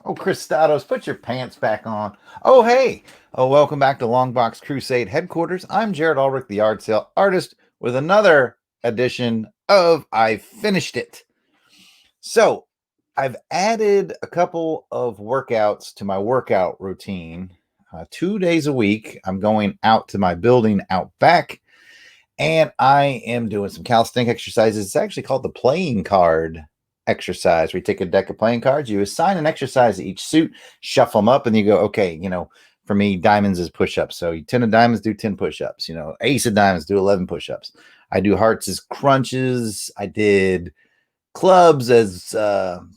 Oh, Cristados, put your pants back on. Oh, hey. Oh, welcome back to Longbox Crusade headquarters. I'm Jared Ulrich, the yard sale artist, with another edition of I Finished It. So, I've added a couple of workouts to my workout routine. 2 days a week, I'm going out to my building out back, and I am doing some calisthenic exercises. It's actually called the playing card exercise, where you take a deck of playing cards, you assign an exercise to each suit, shuffle them up, and you go, okay, for me, diamonds is push-ups. So 10 of diamonds do 10 push-ups. Ace of diamonds do 11 push-ups. I do hearts as crunches. I did clubs as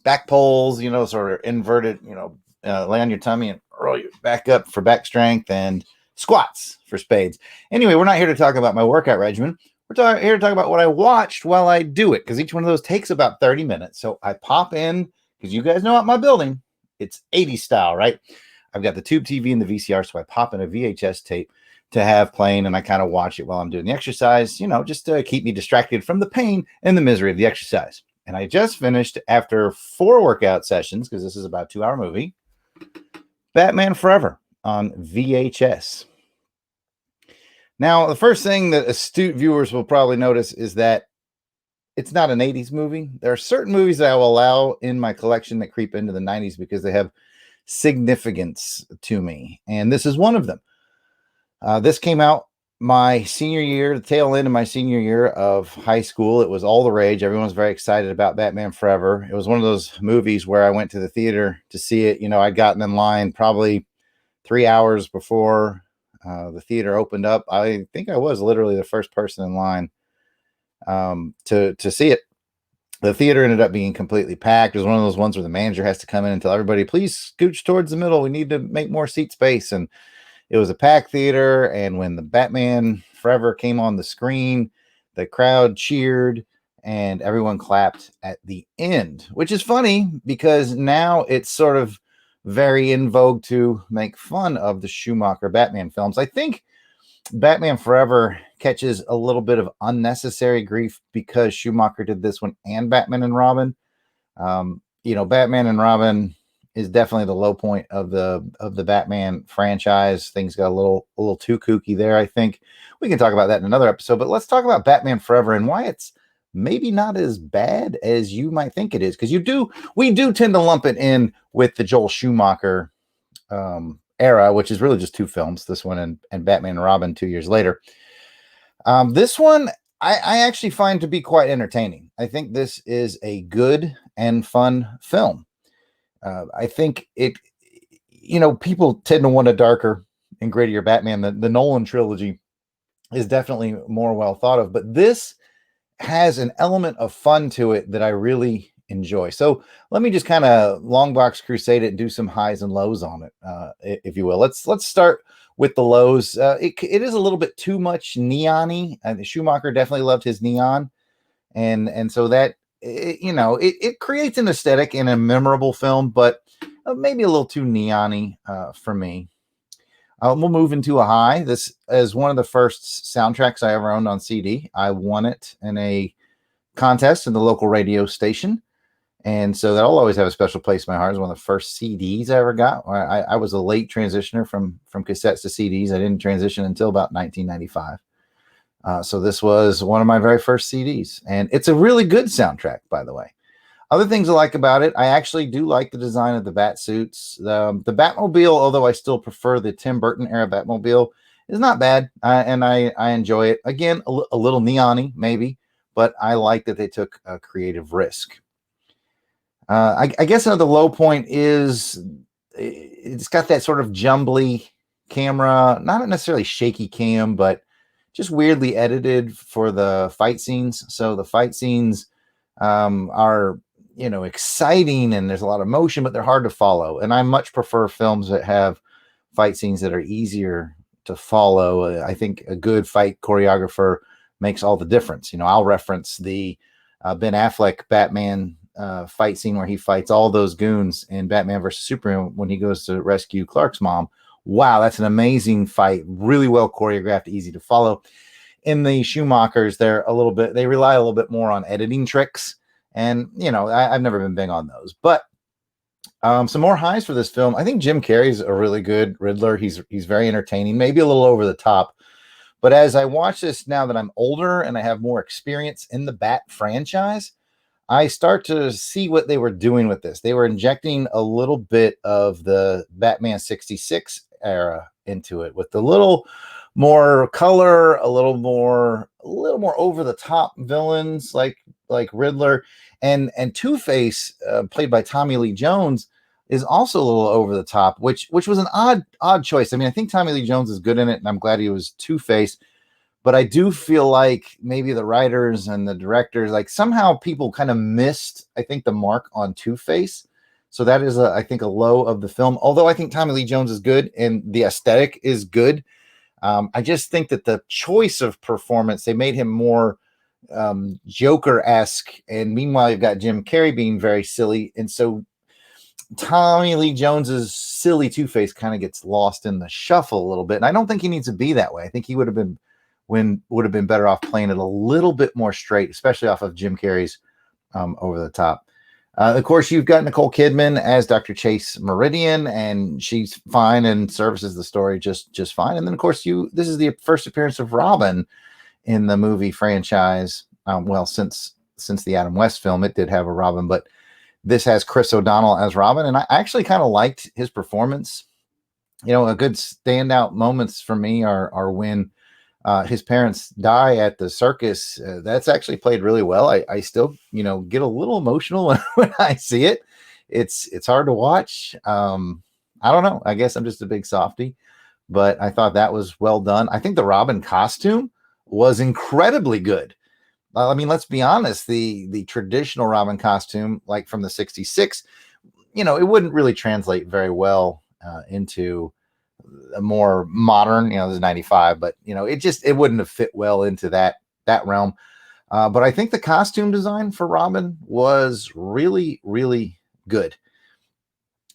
back pulls, sort of inverted, lay on your tummy and roll your back up for back strength, and squats for spades. Anyway, we're not here to talk about my workout regimen. We're here to talk about what I watched while I do it, because each one of those takes about 30 minutes. So I pop in, because you guys know at my building, it's 80s style, right? I've got the tube TV and the VCR, so I pop in a VHS tape to have playing, and I kind of watch it while I'm doing the exercise, just to keep me distracted from the pain and the misery of the exercise. And I just finished, after 4 workout sessions, because this is about a 2-hour movie, Batman Forever on VHS. Now, the first thing that astute viewers will probably notice is that it's not an 80s movie. There are certain movies that I will allow in my collection that creep into the 90s because they have significance to me, and this is one of them. This came out my senior year, the tail end of my senior year of high school. It was all the rage. Everyone was very excited about Batman Forever. It was one of those movies where I went to the theater to see it. I'd gotten in line probably 3 hours before the theater opened up. I think I was literally the first person in line to see it. The theater ended up being completely packed. It was one of those ones where the manager has to come in and tell everybody, please scooch towards the middle. We need to make more seat space. And it was a packed theater, and when the Batman Forever came on the screen, the crowd cheered and everyone clapped at the end, which is funny because now it's sort of very in vogue to make fun of the Schumacher Batman films. I think Batman Forever catches a little bit of unnecessary grief because Schumacher did this one and Batman and Robin. Batman and Robin is definitely the low point of the Batman franchise. Things got a little too kooky there. I think we can talk about that in another episode, but let's talk about Batman Forever and why it's maybe not as bad as you might think it is, because we do tend to lump it in with the Joel Schumacher era, which is really just 2 films, this one and Batman and Robin 2 years later. This one I actually find to be quite entertaining. I think this is a good and fun film. I think people tend to want a darker and grittier Batman. The Nolan trilogy is definitely more well thought of, but this has an element of fun to it that I really enjoy. So let me just kind of Longbox Crusade it and do some highs and lows on it, if you will. Let's start with the lows. It is a little bit too much neon-y. Schumacher definitely loved his neon, and so that it creates an aesthetic in a memorable film, but maybe a little too neon-y for me. We'll move into a high. This is one of the first soundtracks I ever owned on CD. I won it in a contest in the local radio station, and so that'll always have a special place in my heart. It's one of the first CDs I ever got. I was a late transitioner from cassettes to CDs. I didn't transition until about 1995. So this was one of my very first CDs, and it's a really good soundtrack, by the way. Other things I like about it, I actually do like the design of the bat suits. The Batmobile, although I still prefer the Tim Burton era Batmobile, is not bad, and I enjoy it. Again, a little neon-y, maybe, but I like that they took a creative risk. I guess another low point is it's got that sort of jumbly camera, not necessarily shaky cam, but just weirdly edited for the fight scenes. So the fight scenes are, exciting and there's a lot of motion, but they're hard to follow. And I much prefer films that have fight scenes that are easier to follow. I think a good fight choreographer makes all the difference. I'll reference the Ben Affleck Batman fight scene where he fights all those goons in Batman versus Superman when he goes to rescue Clark's mom. Wow, that's an amazing fight. Really well choreographed, easy to follow. In the Schumachers, they rely a little bit more on editing tricks. And, I've never been big on those. But Some more highs for this film. I think Jim Carrey's a really good Riddler. He's very entertaining, maybe a little over the top. But as I watch this now that I'm older and I have more experience in the Bat franchise, I start to see what they were doing with this. They were injecting a little bit of the Batman 66 era into it with a little more color, a little more over the top villains like Riddler and Two-Face, played by Tommy Lee Jones, is also a little over the top, which was an odd choice. I mean, I think Tommy Lee Jones is good in it, and I'm glad he was Two-Face. But I do feel like maybe the writers and the directors, like somehow people kind of missed, I think, the mark on Two-Face. So that is, I think, a low of the film. Although I think Tommy Lee Jones is good and the aesthetic is good. I just think that the choice of performance, they made him more Joker-esque. And meanwhile, you've got Jim Carrey being very silly. And so Tommy Lee Jones's silly Two-Face kind of gets lost in the shuffle a little bit. And I don't think he needs to be that way. I think he would have been better off playing it a little bit more straight, especially off of Jim Carrey's over the top. Of course, you've got Nicole Kidman as Dr. Chase Meridian, and she's fine and services the story just fine. And then, of course, this is the first appearance of Robin in the movie franchise. Well, since the Adam West film, it did have a Robin, but this has Chris O'Donnell as Robin, and I actually kind of liked his performance. A good standout moments for me are when his parents die at the circus. That's actually played really well. I still, get a little emotional when I see it. It's hard to watch. I don't know. I guess I'm just a big softie, but I thought that was well done. I think the Robin costume was incredibly good. I mean, let's be honest. The traditional Robin costume, like from the 66, it wouldn't really translate very well into a more modern, this is 95, but it wouldn't have fit well into that realm. But I think the costume design for Robin was really, really good.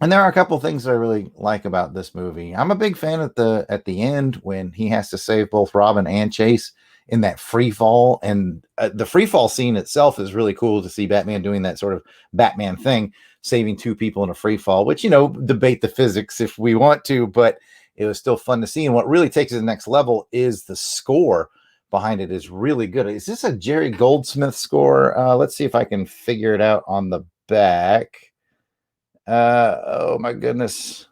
And there are a couple of things that I really like about this movie. I'm a big fan at the end when he has to save both Robin and Chase in that free fall. And the free fall scene itself is really cool to see Batman doing that sort of Batman thing, saving two people in a free fall, which, debate the physics if we want to, but it was still fun to see. And what really takes it to the next level is the score behind it is really good. Is this a Jerry Goldsmith score? Let's see if I can figure it out on the back. Oh my goodness.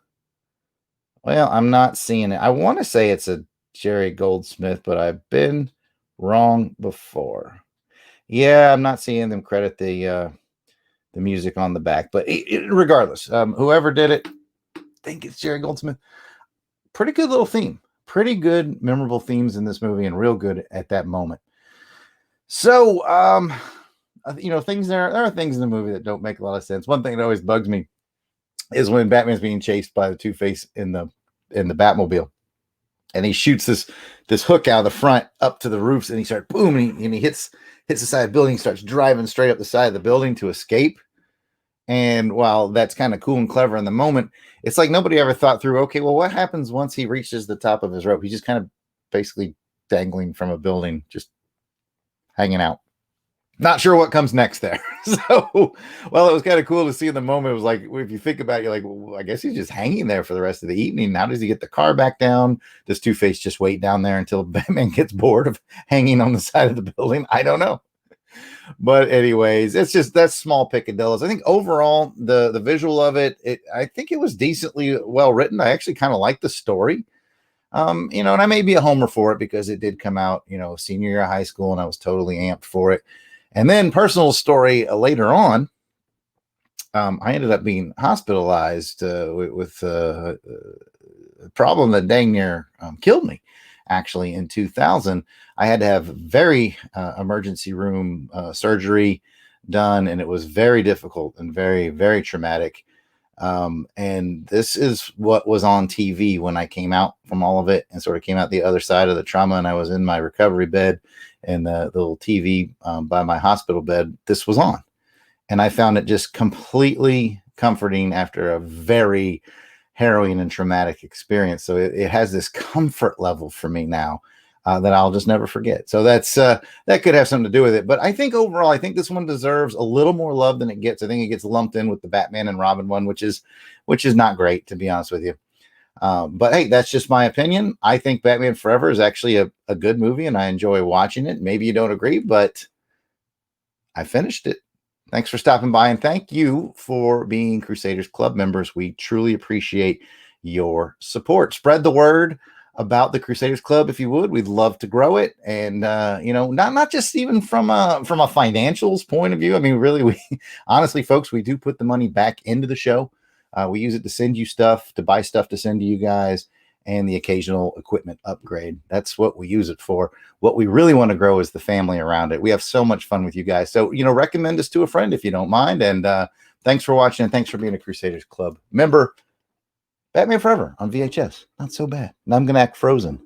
Well, I'm not seeing it. I want to say it's a Jerry Goldsmith, but I've been wrong before. Yeah, I'm not seeing them credit the music on the back, but regardless, whoever did it, I think it's Jerry Goldsmith. Pretty good little theme, pretty good memorable themes in this movie, and real good at that moment. So, there are things in the movie that don't make a lot of sense. One thing that always bugs me is when Batman's being chased by the Two-Face in the Batmobile, and he shoots this hook out of the front up to the roofs, and he starts boom, and he hits the side of the building, starts driving straight up the side of the building to escape. And while that's kind of cool and clever in the moment, it's like nobody ever thought through, okay, well, what happens once he reaches the top of his rope? He's just kind of basically dangling from a building, just hanging out. Not sure what comes next there. So, well, it was kind of cool to see in the moment. It was like, if you think about it, you're like, well, I guess he's just hanging there for the rest of the evening. Now does he get the car back down? Does Two-Face just wait down there until Batman gets bored of hanging on the side of the building? I don't know. But anyways, it's just that's small picadillos. I think overall the visual of it, I think it was decently well written. I actually kind of like the story. And I may be a homer for it because it did come out, senior year of high school, and I was totally amped for it. And then personal story later on, I ended up being hospitalized with a problem that dang near killed me. Actually, in 2000, I had to have very emergency room surgery done, and it was very difficult and very, very traumatic. And this is what was on TV when I came out from all of it and sort of came out the other side of the trauma. And I was in my recovery bed, and the little TV by my hospital bed, this was on. And I found it just completely comforting after a very harrowing and traumatic experience. So it has this comfort level for me now that I'll just never forget. So that's that could have something to do with it. But I think overall, I think this one deserves a little more love than it gets. I think it gets lumped in with the Batman and Robin one, which is not great, to be honest with you. But hey, that's just my opinion. I think Batman Forever is actually a good movie, and I enjoy watching it. Maybe you don't agree, but I finished it. Thanks for stopping by, and thank you for being Crusaders Club members. We truly appreciate your support. Spread the word about the Crusaders Club if you would. We'd love to grow it, and not just even from a financials point of view. I mean, really, we honestly, folks, we do put the money back into the show. We use it to send you stuff, to buy stuff to send to you guys, and the occasional equipment upgrade. That's what we use it for. What we really want to grow is the family around it. We have so much fun with you guys. So, recommend us to a friend if you don't mind. And thanks for watching, and thanks for being a Crusaders Club member. Batman Forever on VHS. Not so bad. And I'm going to act frozen.